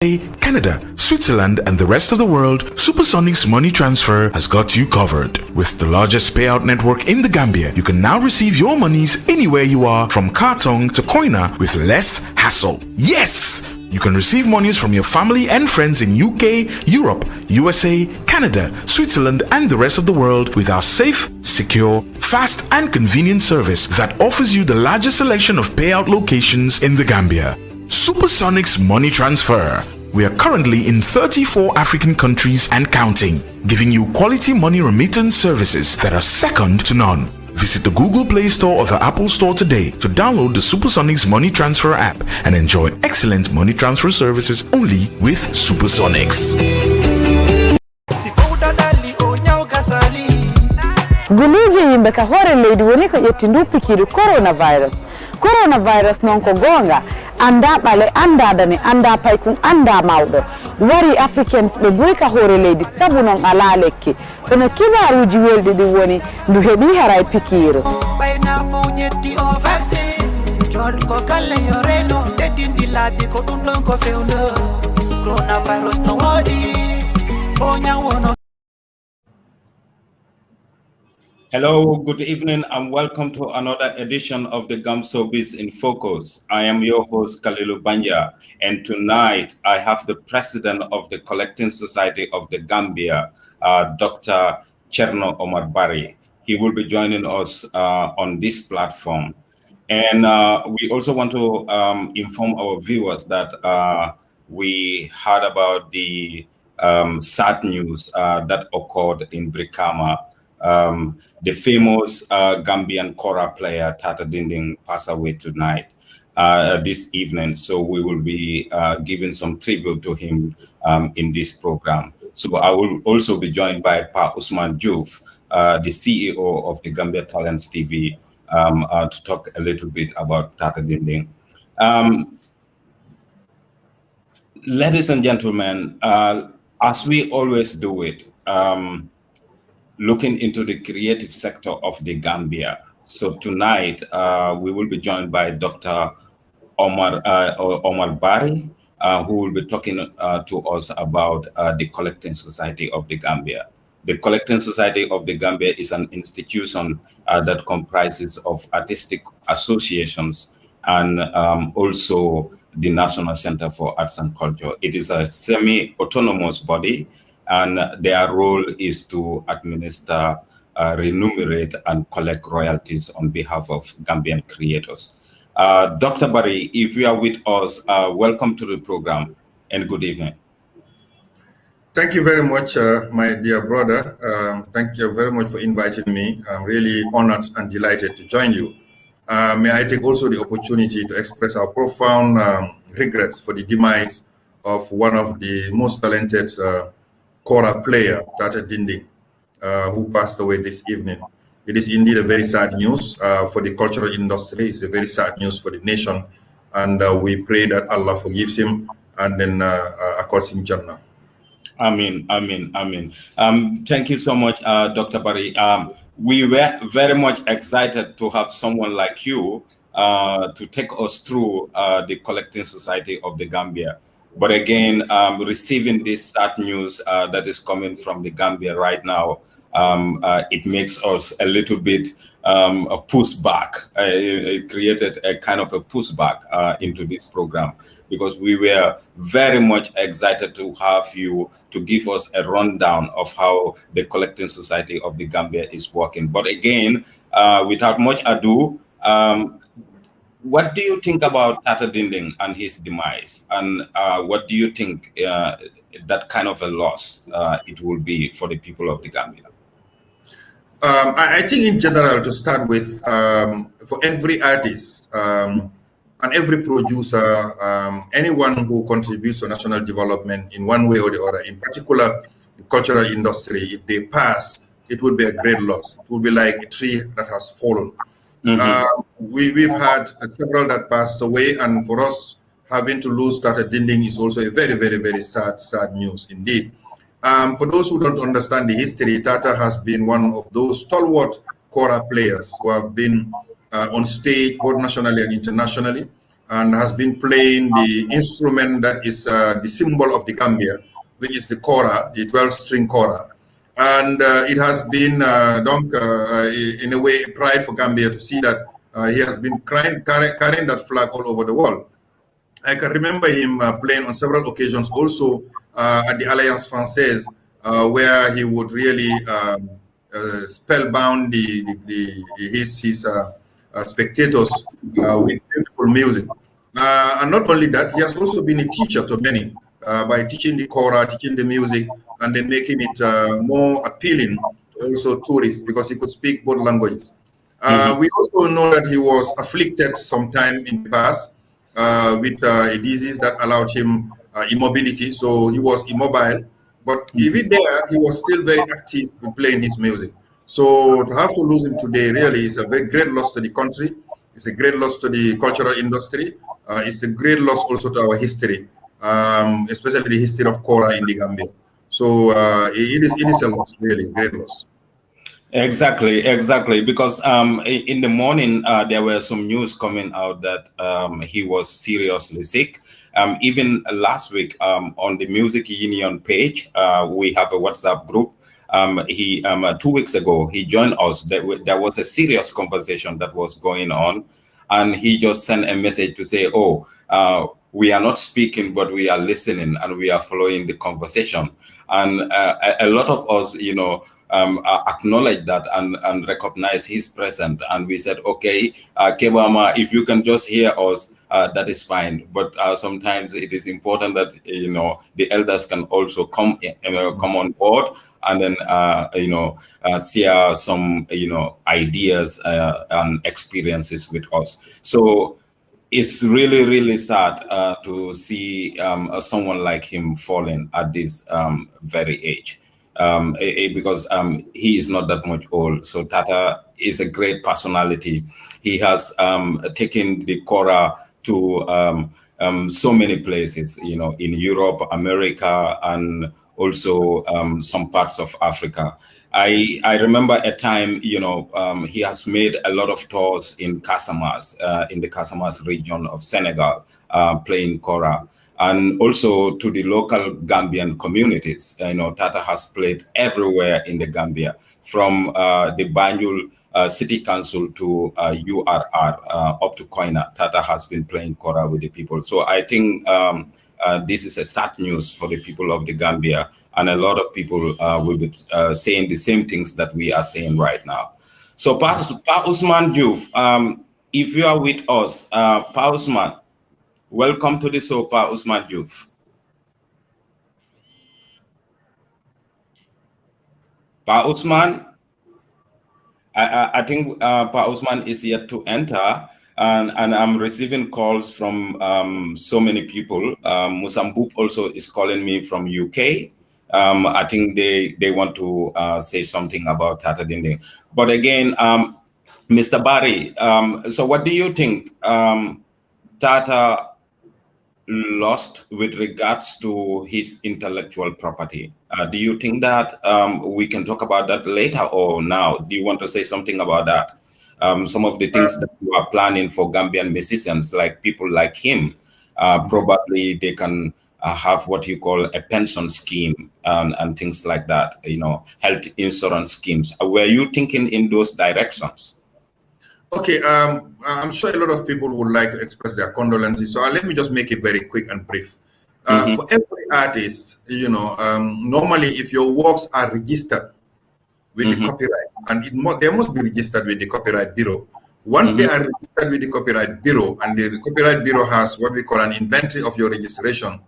Canada, Switzerland, and the rest of the world, Supersonic's money transfer has got you covered. With the largest payout network in the Gambia, you can now receive your monies anywhere you are, from Kartong to Koina, with less hassle. Yes! You can receive monies from your family and friends in UK, Europe, USA, Canada, Switzerland, and the rest of the world with our safe, secure, fast, and convenient service that offers you the largest selection of payout locations in the Gambia. Supersonic's money transfer. We are currently in 34 African countries and counting, giving you quality money remittance services that are second to none. Visit the Google Play Store or the Apple Store today to download the Supersonic's money transfer app and enjoy excellent money transfer services only with Supersonics. Guluje yimbe ka hore lady woni ko yettindu pikiru coronavirus non ko gonga anda bale anda dani anda paykun anda mawdo wari africans be boyka hore lady sabu non ala lekki kono kibaruji weldi di woni ndu hebi haray pikiru bayna fo nyetti o vaccine jol ko kala yoreno dedindi labi ko dum don ko fewno coronavirus no wodi o nyawono. Hello, good evening, and welcome to another edition of the Gamsobiz in Focus. I am your host, Kalilu Banya, and tonight I have the president of the Collecting Society of the Gambia, Dr. Cherno Omar Bari. He will be joining us on this platform. And we also want to inform our viewers that we heard about the sad news that occurred in Brikama. The famous Gambian Kora player Tata Dinding passed away tonight, this evening. So we will be giving some tribute to him in this program. So I will also be joined by Pa Usman Juf, the CEO of the Gambia Talents TV, to talk a little bit about Tata Dinding. Ladies and gentlemen, as we always do it, looking into the creative sector of the Gambia. So tonight, we will be joined by Dr. Omar Bari, who will be talking to us about the Collecting Society of the Gambia. The Collecting Society of the Gambia is an institution that comprises of artistic associations and also the National Center for Arts and Culture. It is a semi-autonomous body, and their role is to administer, remunerate, and collect royalties on behalf of Gambian creators. Dr. Barry, if you are with us, welcome to the program and good evening. Thank you very much, my dear brother. Thank you very much for inviting me. I'm really honored and delighted to join you. May I take also the opportunity to express our profound regrets for the demise of one of the most talented Kora player, Tata Dinding, who passed away this evening. It is indeed a very sad news for the cultural industry. It's a very sad news for the nation. And we pray that Allah forgives him and then accords him Jannah. Amen, amen, amen. Thank you so much, Dr. Barry. We were very much excited to have someone like you to take us through the Collecting Society of the Gambia. But again, receiving this sad news that is coming from the Gambia right now, it makes us a little bit a pushback. It created a kind of a pushback into this program, because we were very much excited to have you to give us a rundown of how the Collecting Society of the Gambia is working. But again, without much ado, what do you think about Tata Dinding and his demise? And what do you think that kind of a loss it will be for the people of the Gambia? I think in general, to start with, for every artist and every producer, anyone who contributes to national development in one way or the other, in particular the cultural industry, if they pass, it would be a great loss. It would be like a tree that has fallen. We've had several that passed away, and for us, having to lose Tata Dinding is also a very, very, very sad news indeed. For those who don't understand the history, Tata has been one of those stalwart Kora players who have been on stage both nationally and internationally. and has been playing the instrument that is the symbol of the Gambia, which is the kora, the 12-string kora. And it has been, in a way, a pride for Gambia to see that he has been carrying that flag all over the world. I can remember him playing on several occasions also at the Alliance Française, where he would really spellbound his spectators with beautiful music. And not only that, he has also been a teacher to many by teaching the kora, teaching the music, and then making it more appealing to also tourists because he could speak both languages. We also know that he was afflicted sometime in the past with a disease that allowed him immobility, so he was immobile. But even there, he was still very active in playing his music. So to have to lose him today really is a very great loss to the country. It's a great loss to the cultural industry. It's a great loss also to our history, especially the history of Kora in the Gambia. So it is a loss, really, great loss. Exactly. Because in the morning, there were some news coming out that he was seriously sick. Even last week on the Music Union page, we have a WhatsApp group. 2 weeks ago, he joined us. There was a serious conversation that was going on. And he just sent a message to say, we are not speaking, but we are listening and we are following the conversation. And a lot of us, acknowledge that and recognize his presence. And we said, okay, Kebama, if you can just hear us, that is fine. But sometimes it is important that, the elders can also come on board and then, share some, ideas and experiences with us. So it's really, really sad to see someone like him falling at this very age. Because he is not that much old. So Tata is a great personality. He has taken the Kora to so many places, in Europe, America, and also some parts of Africa. I remember a time, he has made a lot of tours in Casamance, in the Casamance region of Senegal, playing Kora. And also to the local Gambian communities. Tata has played everywhere in the Gambia, from the Banjul City Council to URR, up to Koina. Tata has been playing Kora with the people. So I think this is a sad news for the people of the Gambia. And a lot of people will be saying the same things that we are saying right now. So Pa Usman Diouf, if you are with us, Pa Usman, welcome to the show, Pa Usman Diouf. Pa Usman, I think Pa Usman is yet to enter, and I'm receiving calls from so many people. Musambuk also is calling me from UK. I think they want to say something about Tata Dinding. But again, Mr. Barry, so what do you think Tata lost with regards to his intellectual property? Do you think that we can talk about that later or now? Do you want to say something about that? Some of the things that you are planning for Gambian musicians, like people like him, probably they can have what you call a pension scheme and things like that, health insurance schemes. Were you thinking in those directions? Okay, I'm sure a lot of people would like to express their condolences. So let me just make it very quick and brief. For every artist, normally if your works are registered with the copyright, and they must be registered with the Copyright Bureau. Once they are registered with the Copyright Bureau, and the Copyright Bureau has what we call an inventory of your registration,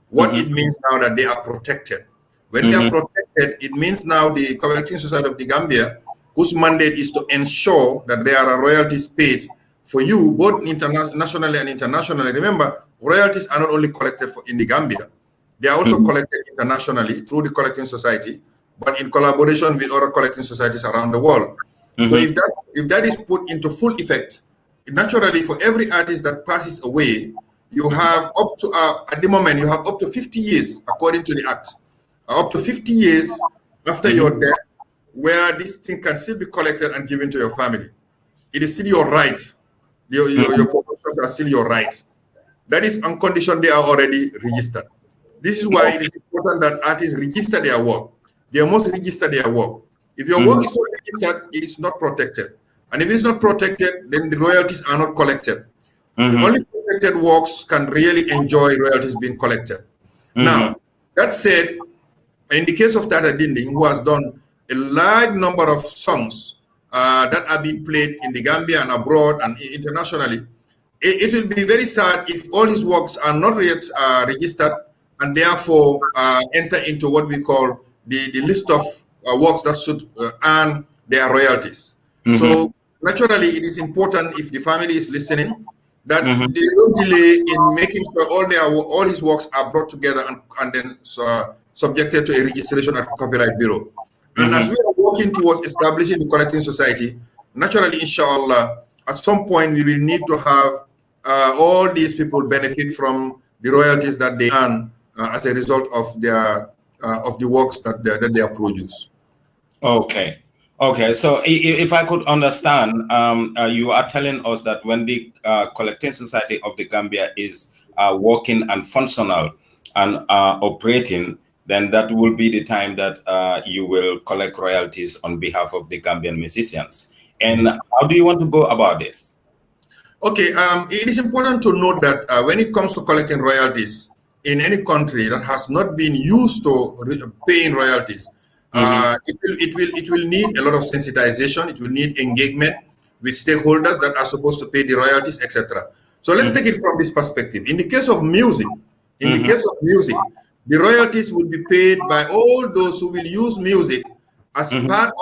what it means now that they are protected. When they are protected, it means now the Collecting Society of the Gambia, whose mandate is to ensure that there are royalties paid for you, both nationally and internationally. Remember, royalties are not only collected in the Gambia, they are also collected internationally through the Collecting Society, but in collaboration with other collecting societies around the world. So if that is put into full effect, naturally for every artist that passes away, you have up to, at the moment, you have up to 50 years, according to the Act, up to 50 years after your death, where this thing can still be collected and given to your family. It is still your right. Your proportions are still your rights. That is on condition they are already registered. This is why it is important that artists register their work. They must register their work. If your work is not registered, it is not protected. And if it is not protected, then the royalties are not collected. Only protected works can really enjoy royalties being collected. Now, that said, in the case of Tata Dinding, who has done a large number of songs that are being played in the Gambia and abroad and internationally, it will be very sad if all his works are not yet registered and therefore enter into what we call the list of works that should earn their royalties. So naturally, it is important, if the family is listening, that they don't delay in making sure all his works are brought together and then subjected to a registration at the Copyright Bureau. And as we are working towards establishing the collecting society, naturally, inshallah, at some point we will need to have all these people benefit from the royalties that they earn as a result of their of the works that they have produced. Okay. Okay, so if I could understand, you are telling us that when the Collecting Society of the Gambia is working and functional and operating, then that will be the time that you will collect royalties on behalf of the Gambian musicians. And how do you want to go about this? Okay, it is important to note that when it comes to collecting royalties in any country that has not been used to paying royalties, it will need a lot of sensitization. It will need engagement with stakeholders that are supposed to pay the royalties, etc. So let's take it from this perspective. In the case of music, the royalties will be paid by all those who will use music as part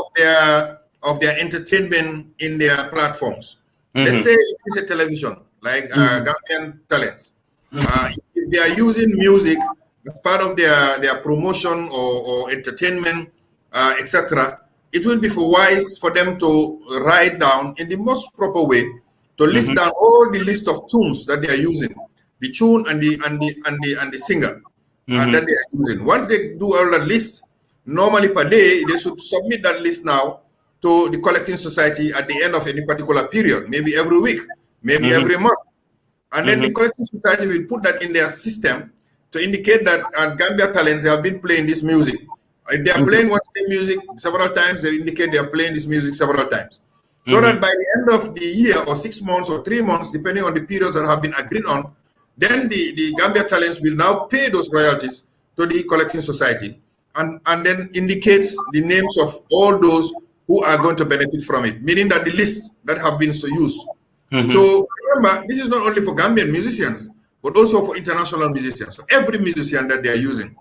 of their entertainment in their platforms. Let's say it's a television, like Gambian Talents. If they are using music as part of their promotion or entertainment, etc., it will be wise for them to write down in the most proper way to list down all the list of tunes that they are using, the tune and the singer that they are using. Once they do all that list, normally per day they should submit that list now to the collecting society at the end of any particular period, maybe every week, maybe every month. And then the collecting society will put that in their system to indicate that at Gambia Talents, they have been playing this music. If they are playing one same music several times, they indicate they are playing this music several times. So that by the end of the year or 6 months or 3 months, depending on the periods that have been agreed on, then the Gambia Talents will now pay those royalties to the collecting society and then indicates the names of all those who are going to benefit from it, meaning that the lists that have been so used. So remember, this is not only for Gambian musicians, but also for international musicians. So every musician that they are using.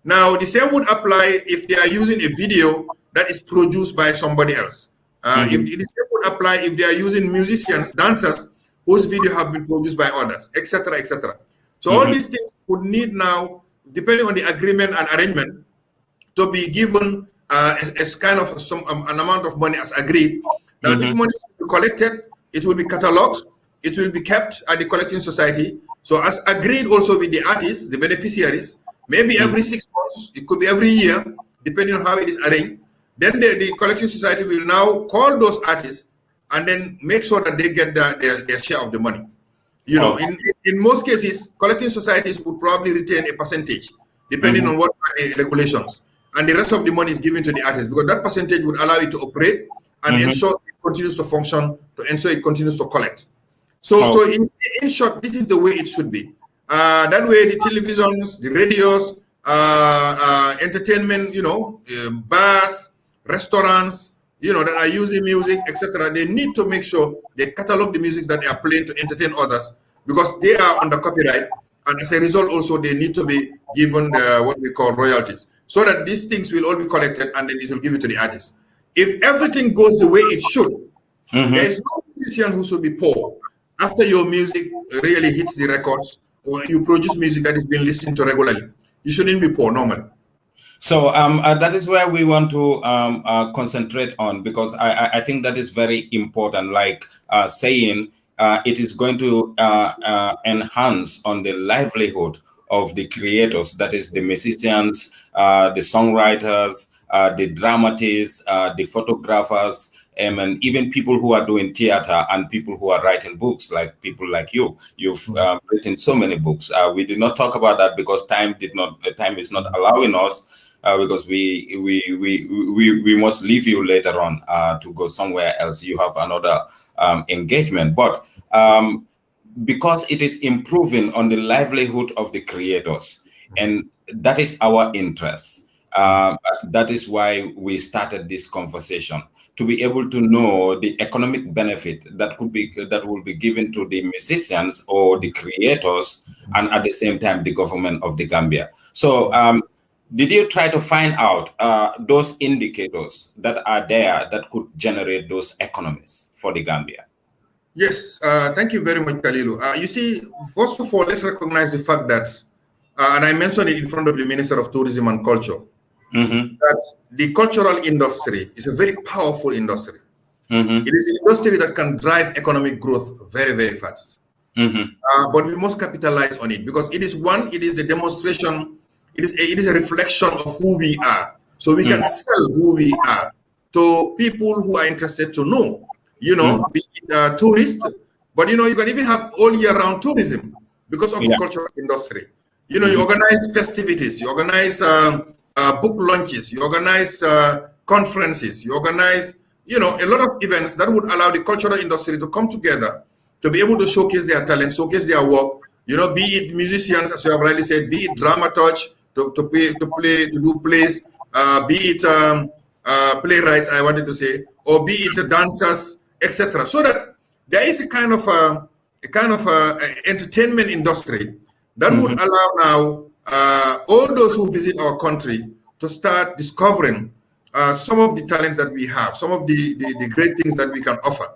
Now, the same would apply if they are using a video that is produced by somebody else. If the same would apply if they are using musicians, dancers, whose video have been produced by others, etc., etc. So all these things would need now, depending on the agreement and arrangement, to be given as kind of an amount of money as agreed. Now, this money will be collected, it will be catalogued, it will be kept at the collecting society. So as agreed also with the artists, the beneficiaries, maybe every 6 months, it could be every year, depending on how it is arranged. Then the collecting society will now call those artists and then make sure that they get their share of the money. You know, in most cases, collecting societies would probably retain a percentage, depending on what are the regulations. And the rest of the money is given to the artist because that percentage would allow it to operate and ensure it continues to function, to ensure it continues to collect. So in short, this is the way it should be. That way, the televisions, the radios, entertainment, bars, restaurants, that are using music, etc. They need to make sure they catalog the music that they are playing to entertain others because they are under copyright. And as a result, also, they need to be given what we call royalties so that these things will all be collected and then it will give it to the artist. If everything goes the way it should, there is no musician who should be poor after your music really hits the records or you produce music that is being listened to regularly. You shouldn't be poor normally. So that is where we want to concentrate on, because I think that is very important, like saying it is going to enhance on the livelihood of the creators, that is the musicians, the songwriters, the dramatists, the photographers, and even people who are doing theater and people who are writing books, like people like you. You've written so many books. We did not talk about that because time is not allowing us. Because we must leave you later on to go somewhere else. You have another engagement, but because it is improving on the livelihood of the creators, and that is our interest. That is why we started this conversation, to be able to know the economic benefit that will be given to the musicians or the creators, and at the same time the government of the Gambia. So did you try to find out those indicators that are there that could generate those economies for the Gambia? Yes, thank you very much, Kalilu. You see, first of all, let's recognize the fact that, and I mentioned it in front of the Minister of Tourism and Culture, that the cultural industry is a very powerful industry. It is an industry that can drive economic growth very, very fast. But we must capitalize on it, because it is a demonstration, it is a reflection of who we are. So we can sell who we are to people who are interested to know, be it tourists, but you can even have all year round tourism because of the cultural industry. You organize festivities, you organize book launches, you organize conferences, you organize, a lot of events that would allow the cultural industry to come together to be able to showcase their talent, showcase their work, be it musicians, as you have rightly said, be it dramaturge, to do plays, be it playwrights, I wanted to say, or be it dancers, etc. So that there is a kind of entertainment industry that would allow now all those who visit our country to start discovering some of the talents that we have, some of the great things that we can offer.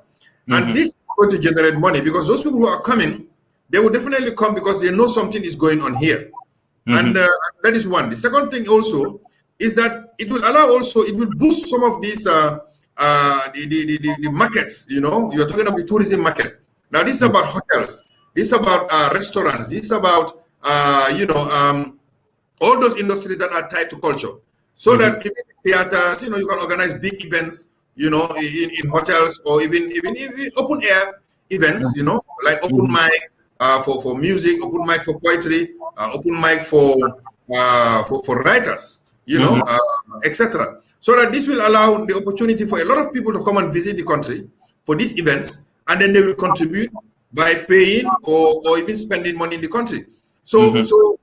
And this is going to generate money, because those people who are coming, they will definitely come because they know something is going on here. And that is one. The second thing also is that it will boost some of these the markets. You're talking about the tourism market. Now this is about hotels, this is about restaurants, this is about all those industries that are tied to culture. So that even theaters, you can organize big events, in hotels, or even open air events, like open mic for music, open mic for poetry, open mic for writers, etc. So that this will allow the opportunity for a lot of people to come and visit the country for these events, and then they will contribute by paying or even spending money in the country. So the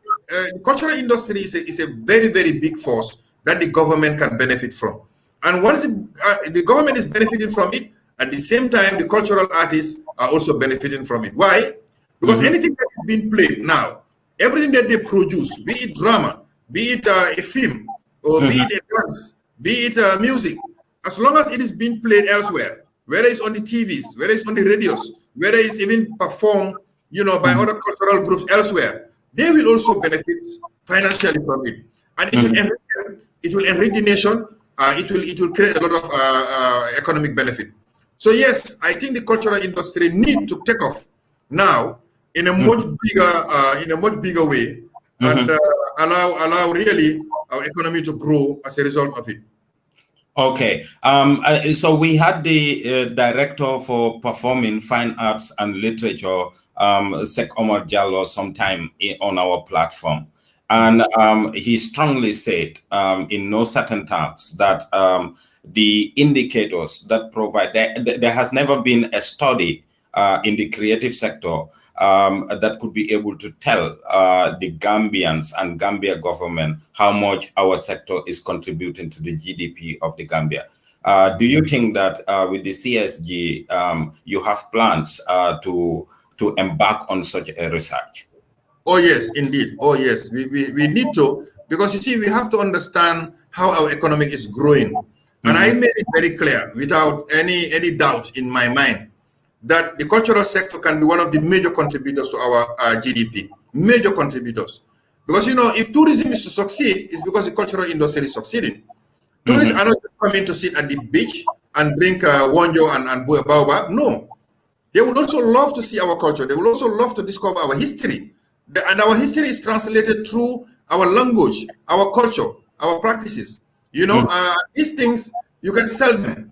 cultural industry is a very, very big force that the government can benefit from. And once the government is benefiting from it, at the same time, the cultural artists are also benefiting from it. Why? Because anything that is being played now, everything that they produce, be it drama, be it a film, or be it a dance, be it music, as long as it is being played elsewhere, whether it's on the TVs, whether it's on the radios, whether it's even performed, by other cultural groups elsewhere, they will also benefit financially from it. And it will enrich the nation. It will create a lot of economic benefit. So yes, I think the cultural industry need to take off now in a much bigger way, and allow really our economy to grow as a result of it. Okay, so we had the director for performing fine arts and literature, Sek Omar Jallo, sometime on our platform. And he strongly said, in no certain terms, that the indicators that provide, there has never been a study in the creative sector that could be able to tell the Gambians and Gambia government how much our sector is contributing to the GDP of the Gambia. Do you think that with the CSG, you have plans to embark on such a research? Oh yes, indeed. Oh yes, we need to, because you see, we have to understand how our economy is growing. And I made it very clear, without any doubt in my mind, that the cultural sector can be one of the major contributors to our GDP, major contributors. Because, if tourism is to succeed, it's because the cultural industry is succeeding. Tourists are not just coming to sit at the beach and drink wonjo and baobab. No. They would also love to see our culture. They would also love to discover our history. And our history is translated through our language, our culture, our practices. These things, you can sell them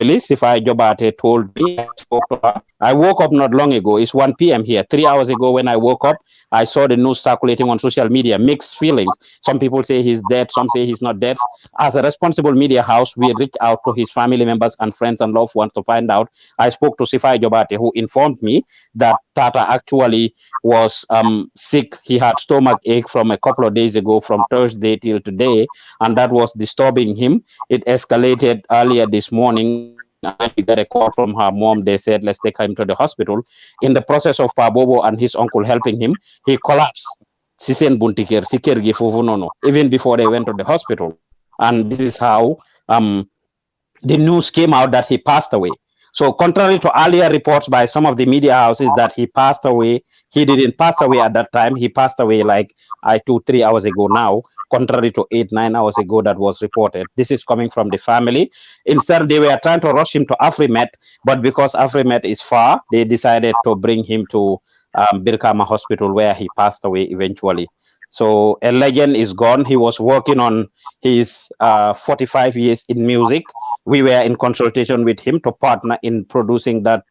Sifai Jobate told me, I spoke to her. I woke up not long ago. It's 1 p.m. here. 3 hours ago when I woke up, I saw the news circulating on social media, mixed feelings. Some people say he's dead, some say he's not dead. As a responsible media house, we reached out to his family members and friends and loved ones to find out. I spoke to Sifai Jobate, who informed me that Tata actually was sick. He had stomach ache from a couple of days ago, from Thursday till today, and that was disturbing him. It escalated earlier this morning. I got a call from her mom. They said, let's take him to the hospital. In the process of Pabobo and his uncle helping him, he collapsed. Even before they went to the hospital. And this is how the news came out that he passed away. So contrary to earlier reports by some of the media houses that he passed away, he didn't pass away at that time. He passed away like 2-3 hours ago now, contrary to 8-9 hours ago that was reported. This is coming from the family. Instead, they were trying to rush him to Afrimet, but because Afrimet is far, they decided to bring him to Birkama Hospital, where he passed away eventually. So a legend is gone. He was working on his 45 years in music. We were in consultation with him to partner in producing that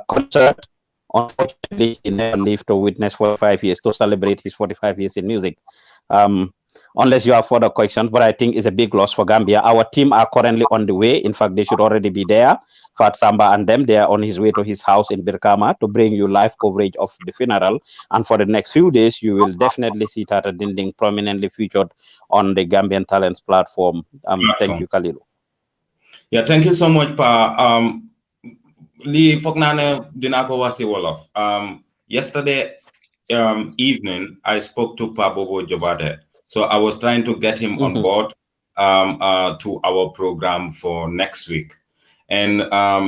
concert. Unfortunately, he never lived to witness 45 years, to celebrate his 45 years in music. Unless you have further questions, but I think it's a big loss for Gambia. Our team are currently on the way. In fact, they should already be there. Fat Samba and them, they are on his way to his house in Birkama to bring you live coverage of the funeral. And for the next few days, you will definitely see Tata Dinding prominently featured on the Gambian Talents platform. Thank you, Kalilu. Yeah, thank you so much, Pa. Li Fognane Dinako Wasi Wolof. Yesterday evening, I spoke to Pa Bobo Jobate. So I was trying to get him on board to our program for next week. And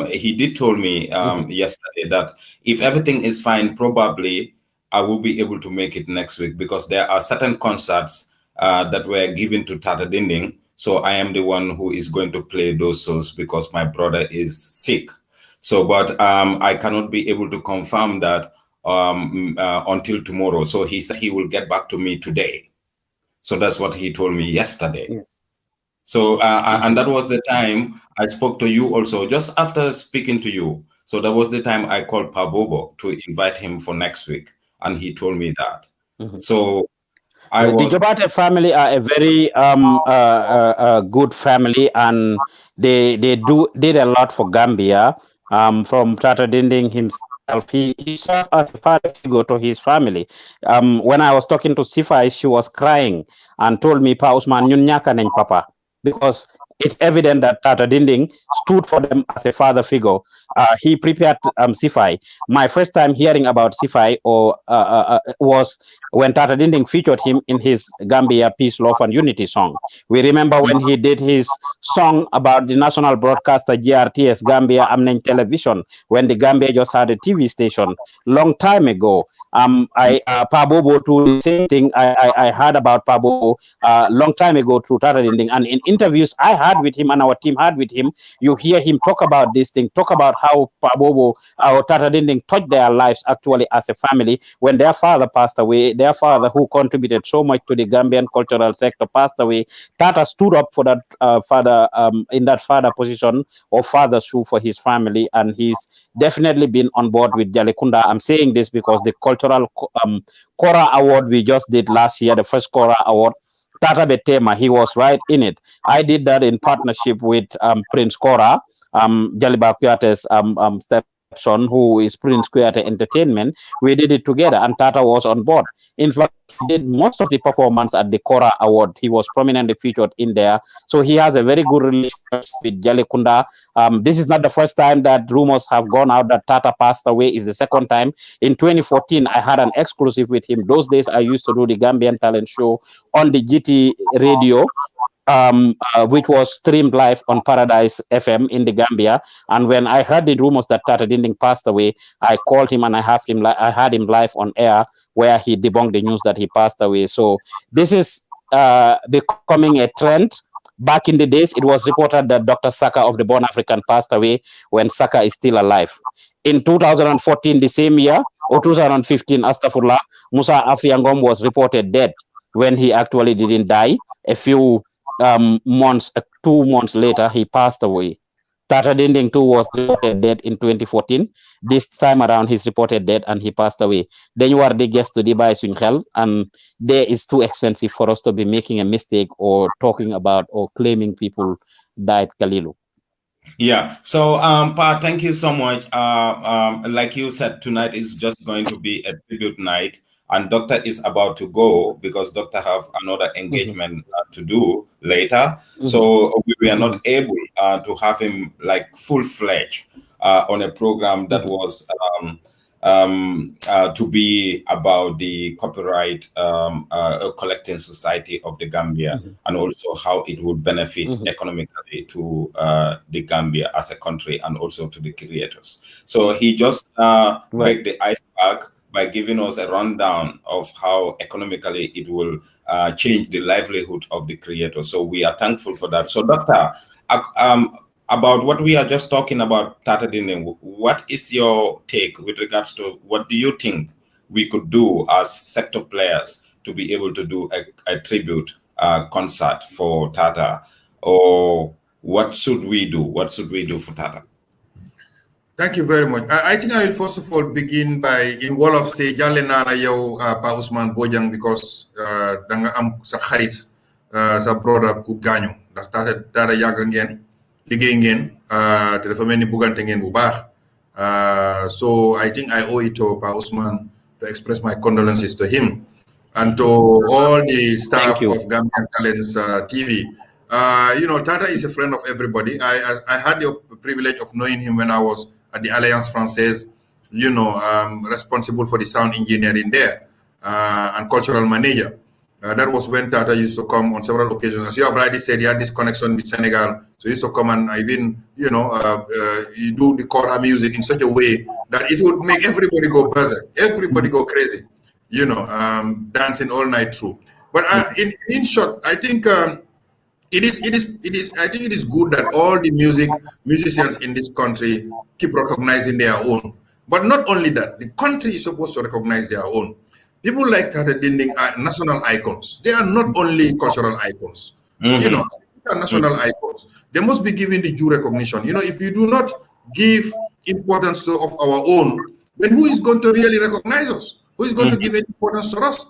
he did told me yesterday that if everything is fine, probably I will be able to make it next week, because there are certain concerts that were given to Tata Dinding. So I am the one who is going to play those shows because my brother is sick. So, but I cannot be able to confirm that until tomorrow. So he said he will get back to me today. So that's what he told me yesterday. Yes. So, and that was the time I spoke to you also, just after speaking to you. So that was the time I called Pabobo to invite him for next week. And he told me that. So the Jobate family are a very good family, and they did a lot for Gambia. From Tata Dinding himself, he served as a father figure to his family. When I was talking to Sifai, she was crying and told me, Pa Usman, ñun ñaka nañ papa, because it's evident that Tata Dinding stood for them as a father figure. He prepared Sifai. My first time hearing about Sifai was when Tata Dinding featured him in his Gambia Peace, Love and Unity song. We remember when he did his song about the national broadcaster GRTS, Gambia Amnen Television, when the Gambia just had a TV station long time ago. Pabobo, to the same thing I heard about Pabobo long time ago through Tata Dinding, and in interviews I had with him and our team had with him, you hear him talk about this thing, talk about how Pabobo, our Tata Dinding touched their lives actually as a family when their father passed away. Their father, who contributed so much to the Gambian cultural sector, passed away. Tata stood up for that father, in that father position or father shoe for his family, and he's definitely been on board with Jalekunda. I'm saying this because the cultural Kora Award we just did last year, the first Kora Award, Tata Betema, he was right in it. I did that in partnership with Prince Kora, Jaliba Kuyate's stepson, who is Prince Kuyate Entertainment. We did it together, and Tata was on board. In fact, he did most of the performance at the Kora Award. He was prominently featured in there. So he has a very good relationship with Jalekunda. This is not the first time that rumors have gone out that Tata passed away. It's the second time. In 2014, I had an exclusive with him. Those days, I used to do the Gambian Talent Show on the GT radio, which was streamed live on Paradise FM in the Gambia. And when I heard the rumors that Tata Dinding passed away, I called him and I had him live on air, where he debunked the news that he passed away. So this is becoming a trend. Back in the days, it was reported that Dr. Saka of the Born African passed away when Saka is still alive. In 2014, the same year, or 2015, Astafurlah, Musa Afiangom was reported dead when he actually didn't die. A few months 2 months later, he passed away. Tata Dinding too was reported dead in 2014. This time around, he's reported dead and he passed away. Then you are the guest to buy suñ xel, and there is too expensive for us to be making a mistake or talking about or claiming people died Kalilu. Yeah. So, Pa, thank you so much. Like you said, tonight is just going to be a tribute night, and Doctor is about to go because Doctor have another engagement to do later. So we are not able to have him like full-fledged on a program that was to be about the copyright collecting society of the Gambia, and also how it would benefit economically to the Gambia as a country and also to the creators. So he just break the iceberg by giving us a rundown of how economically it will change the livelihood of the creator. So we are thankful for that. So Doctor, about what we are just talking about, Tata Dinding, what is your take with regards to what do you think we could do as sector players to be able to do a tribute concert for Tata? Or what should we do? What should we do for Tata? Thank you very much. I think I will first of all begin by in Wolof say jàlle naa la yow Pa Ousmane Bojang because danga am sa xarit sa brother ku gaañu ndax Tata yàgg ngeen liggéey ngeen te dafa mel ni bugante ngeen bu baax so I think I owe it to Pa Ousmane to express my condolences to him and to all the staff of Gambian Talents TV. You know, Tata is a friend of everybody. I had the privilege of knowing him when I was at the Alliance Française, you know, responsible for the sound engineering there and cultural manager. That was when Tata used to come on several occasions. As you have rightly said, he had this connection with Senegal. So he used to come and even, you know, you do the kora music in such a way that it would make everybody go berserk, everybody go crazy, you know, dancing all night through. But in short, I think I think it is good that all the musicians in this country keep recognizing their own. But not only that, the country is supposed to recognize their own. People like Tata Dinding are national icons. They are not only cultural icons. You know, they are national icons. They must be given the due recognition. You know, if you do not give importance of our own, then who is going to really recognize us? Who is going to give importance to us?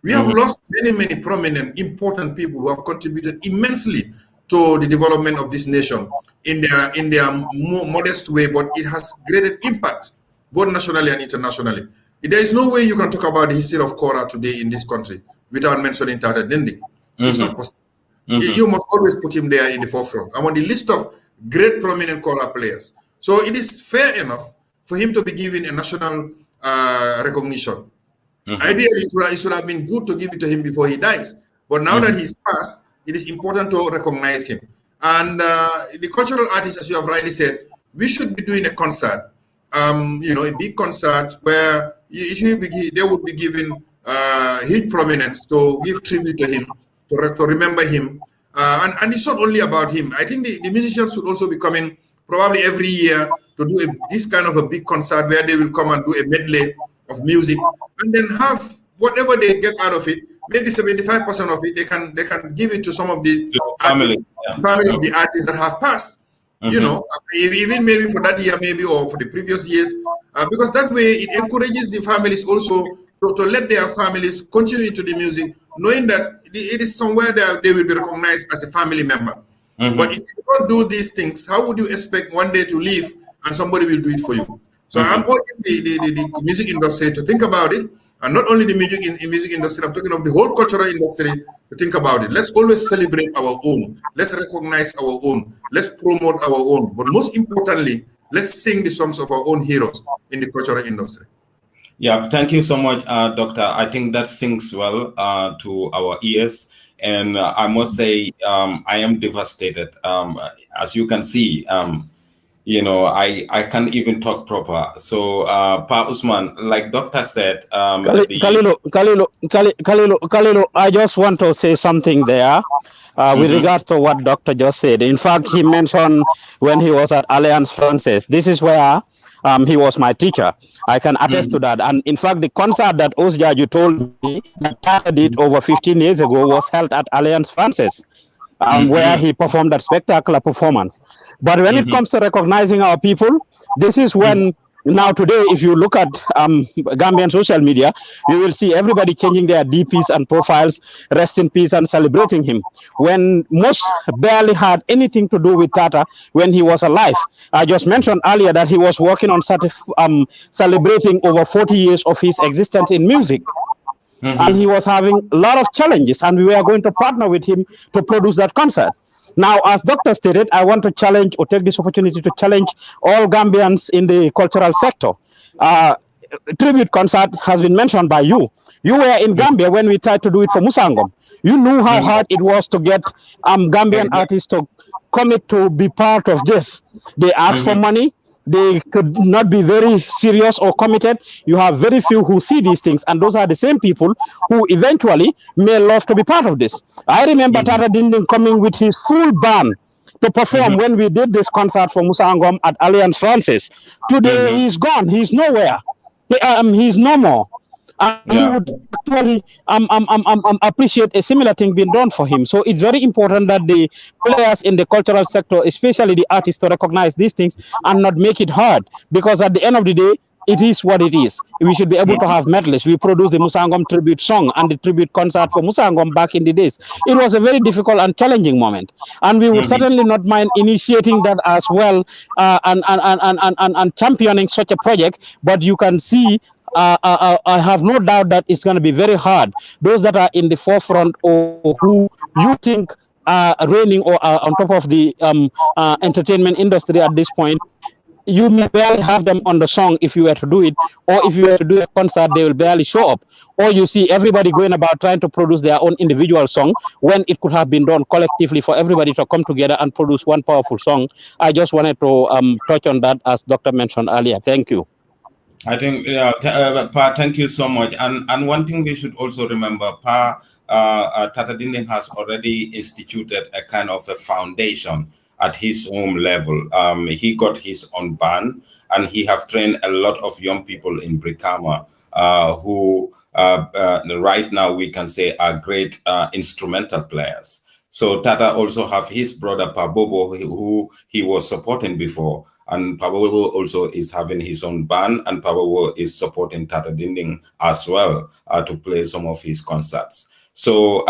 We have lost many prominent, important people who have contributed immensely to the development of this nation in their more modest way, but it has created impact both nationally and internationally. There is no way you can talk about the history of Kora today in this country without mentioning Tata Dinding. It's not possible. You must always put him there in the forefront. I'm on the list of great prominent Kora players. So it is fair enough for him to be given a national recognition. Ideally, it should have been good to give it to him before he dies. But now that he's passed, it is important to recognize him. And the cultural artists, as you have rightly said, we should be doing a concert, you know, a big concert where they would be given huge prominence to give tribute to him, to remember him. And it's not only about him. I think the musicians should also be coming probably every year to do this kind of a big concert where they will come and do a medley of music and then have whatever they get out of it, maybe 75% of it, they can give it to some of the family of the artists that have passed. You know, even maybe for that year, maybe, or for the previous years, because that way it encourages the families also to let their families continue into the music, knowing that it is somewhere that they will be recognized as a family member. But if you don't do these things, how would you expect one day to leave and somebody will do it for you? So I'm urging the music industry to think about it, and not only the music industry, I'm talking of the whole cultural industry to think about it. Let's always celebrate our own. Let's recognize our own. Let's promote our own. But most importantly, let's sing the songs of our own heroes in the cultural industry. Yeah, thank you so much, Doctor. I think that sings well to our ears. And I must say, I am devastated. As you can see, you know, I can't even talk proper. So, Pa Ousmane, like Doctor said, Kalilu, I just want to say something there with regards to what Doctor just said. In fact, he mentioned when he was at Alliance Française, this is where he was my teacher. I can attest to that. And in fact, the concert that Osjaju told me that Tata did over 15 years ago was held at Alliance Française. where he performed that spectacular performance. But when it comes to recognizing our people, this is when now today, if you look at Gambian social media, you will see everybody changing their DPs and profiles, rest in peace, and celebrating him. When most barely had anything to do with Tata when he was alive. I just mentioned earlier that he was working on celebrating over 40 years of his existence in music. And he was having a lot of challenges, and we were going to partner with him to produce that concert. Now, as Dr. stated, I want to challenge or take this opportunity to challenge all Gambians in the cultural sector. Tribute concert has been mentioned by you. You were in Gambia when we tried to do it for Musangom. You knew how hard it was to get Gambian artists to commit to be part of this. They asked for money. They could not be very serious or committed. You have very few who see these things, and those are the same people who eventually may love to be part of this. I remember Tata Dinding coming with his full band to perform when we did this concert for Musa Angom at Alliance Francis. Today he's gone. He's nowhere. He's no more. We would actually appreciate a similar thing being done for him. So it's very important that the players in the cultural sector, especially the artists, to recognize these things and not make it hard. Because at the end of the day, it is what it is. We should be able to have medalists. We produced the Musangom tribute song and the tribute concert for Musangom back in the days. It was a very difficult and challenging moment. And we would certainly not mind initiating that as well and championing such a project. But you can see I have no doubt that it's going to be very hard. Those that are in the forefront or who you think are reigning or are on top of the entertainment industry at this point, you may barely have them on the song if you were to do it, or if you were to do a concert, they will barely show up. Or you see everybody going about trying to produce their own individual song when it could have been done collectively for everybody to come together and produce one powerful song. I just wanted to touch on that as Dr. mentioned earlier. Thank you. I think, Pa, thank you so much. And one thing we should also remember, Pa, Tata Dinding has already instituted a kind of a foundation at his home level. He got his own band, and he have trained a lot of young people in Brikama who right now we can say are great instrumental players. So Tata also have his brother Pabobo, who he was supporting before. And Pabobo also is having his own band, and Pabobo is supporting Tata Dinding as well to play some of his concerts. So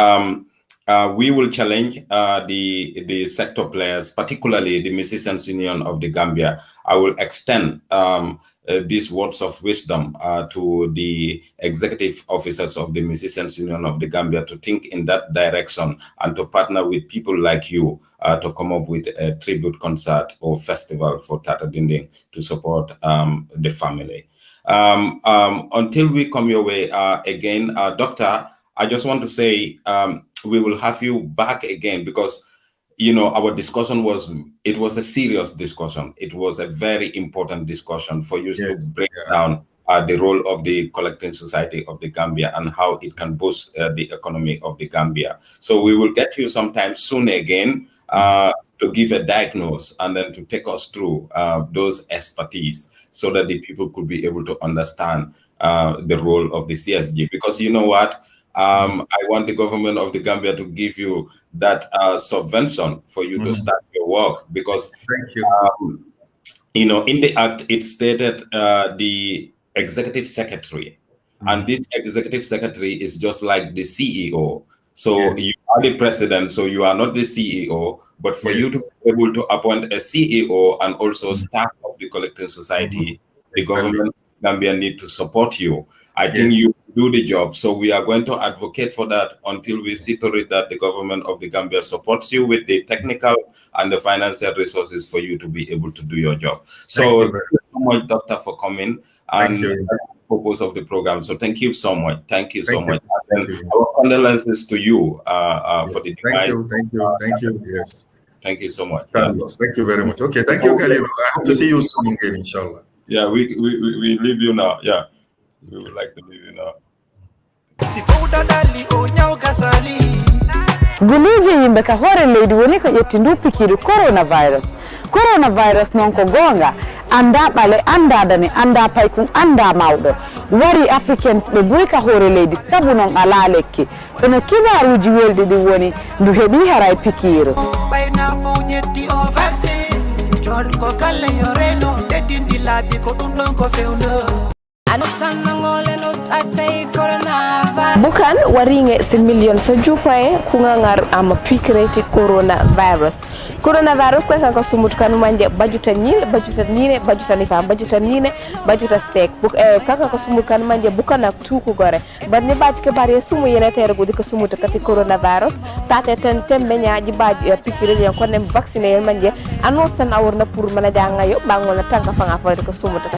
we will challenge the sector players, particularly the Musicians Union of the Gambia. I will extend these words of wisdom to the executive officers of the Musicians Union of the Gambia to think in that direction and to partner with people like you to come up with a tribute concert or festival for Tata Dinding to support the family. Until we come your way again, Doctor, I just want to say we will have you back again because our discussion was a serious discussion. It was a very important discussion for you to break down the role of the collecting society of the Gambia and how it can boost the economy of the Gambia. So we will get you sometime soon again to give a diagnosis and then to take us through those expertise so that the people could be able to understand the role of the CSG. Because you know what? I want the government of the Gambia to give you that subvention for you to start your work because, in the act, it stated the executive secretary, and this executive secretary is just like the CEO. So you are the president, so you are not the CEO, but for you to be able to appoint a CEO and also staff of the collecting society, the government of Gambia need to support you. I think you do the job. So we are going to advocate for that until we see to it that the government of the Gambia supports you with the technical and the financial resources for you to be able to do your job. So thank you so much, Doctor, for coming and the purpose of the program. So thank you so much. Thank you so much. And our condolences to you for the device. Thank you. Yes. Thank you so much. Carlos, thank you very much. Okay, thank you, Khalil. I hope to see you soon again, inshallah. Yeah, we leave you now. Yeah. We would like to leave you now. Guluje yimbe ka hore lady woni ko yetti ndu pikiru coronavirus non ko gonga anda ɓale anda dane anda paykun anda mawɗo wari africains ɓe boyka hoore leydi sabu noon ala lekki eno kibaruji welɗi ɗin woni ndu heeɓi haray pikiiro ɓayna fo ñetti o vaccin jol ko kala yo reno teddindi laabi ko ɗum ɗon ko fewno bukan waringe si million so jupae kungangar ama pikireti coronavirus ko kan ko sumut kanu manje bajuta nyine bajuta stek kaka ko sumut kanu manje bukana tuku gore banni baji ke bari sumu yene tere gudi ko sumut kati coronavirus tate ten tembe nyaaji baji pikireti ko nem vacciner manje annonce tan awurna pour mana jangayo bangola tanka fanga fa ko sumut